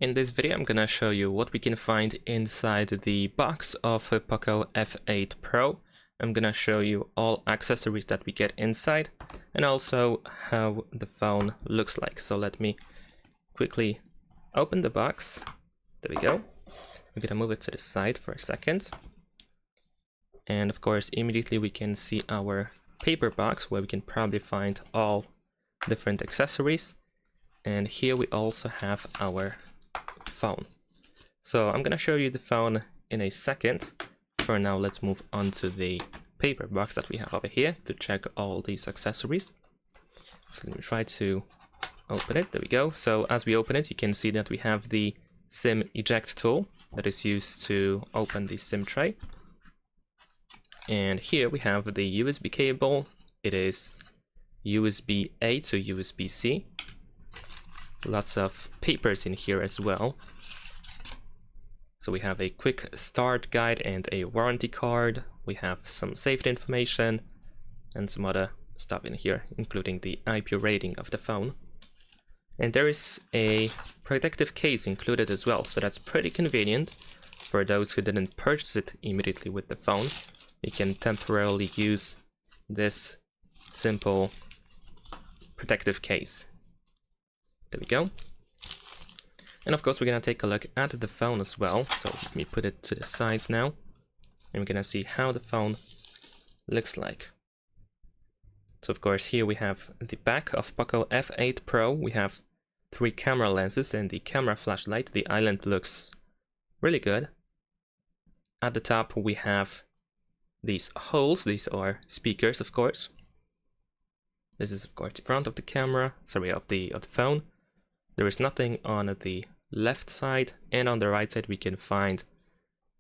In this video I'm gonna show you what we can find inside the box of a POCO F8 Pro. I'm gonna show you all accessories that we get inside and also how the phone looks like. So let me quickly open the box. There we go. I'm gonna move it to the side for a second. And of course immediately we can see our paper box where we can probably find all different accessories. And here we also have our phone. So I'm gonna show you the phone in a second. For now, let's move on to the paper box that we have over here to check all these accessories. So let me try to open it. There we go. So as we open it, you can see that we have the SIM eject tool that is used to open the SIM tray. And here we have the USB cable. It is USB-A to USB-C. Lots of papers in here as well. So we have a quick start guide and a warranty card. We have some safety information and some other stuff in here, including the IP rating of the phone. And there is a protective case included as well, so that's pretty convenient for those who didn't purchase it immediately with the phone. You can temporarily use this simple protective case. There we go. And of course we're gonna take a look at the phone as well. So let me put it to the side now. And we're gonna see how the phone looks like. So of course here we have the back of POCO F8 Pro. We have 3 camera lenses and the camera flashlight. The island looks really good. At the top we have these holes. These are speakers, of course. This is of course the front of the camera, of the phone. There is nothing on the left side, and on the right side we can find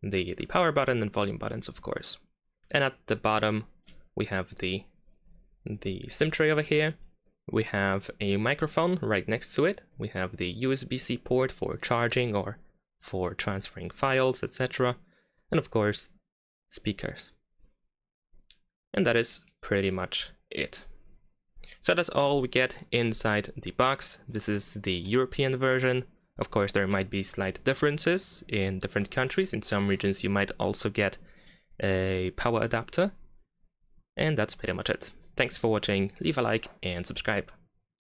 the power button and volume buttons, of course. And at the bottom we have the SIM tray over here. We have a microphone right next to it. We have the USB-C port for charging or for transferring files, etc. And of course speakers. And that is pretty much it. So that's all we get inside the box. This is the European version. Of course, there might be slight differences in different countries. In some regions, you might also get a power adapter. And that's pretty much it. Thanks for watching. Leave a like and subscribe.